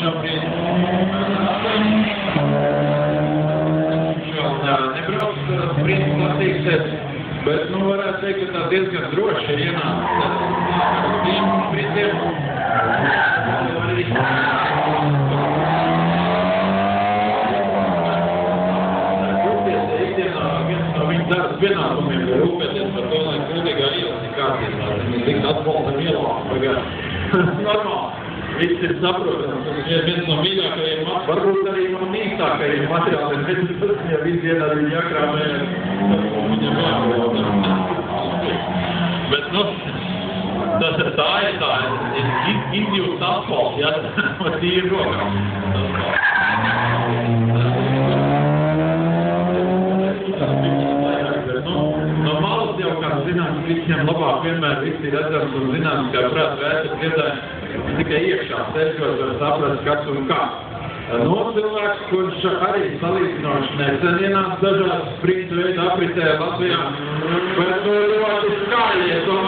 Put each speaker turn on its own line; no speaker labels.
šobrīd nebrauc sprinta sacīkstēs, bet, nu, varētu teikt, ka tā diezgan droši ienāk tiem sprintiem. Viņa darbs pienākumiem ir rūpēties par to, lai kūtīgā ielas ir kārtībā. Mēs likt atbalstam ielām. Normāli. Viss ir saprotams. Tas ir viens no mīļākajiem, varbūt arī no mīkstākajiem materiāliem. Ja viss dienā viņa jākrāmē, viņam jābūt. Bet, nu, tā ir izjūtas asfalts, jā, tīri rokām. No malas jau, kā zināms, visiem labāk vienmēr viss ir redzams un zināms, kā prāt vērtas vietājums tikai iekšā sēžot var saprast, kas un kā. No cilvēks, kurš arī salīdzinoši nesen ienāca dažādas sprintu veidu apritē Latvijā, bet ļoti skaļi, es domāju,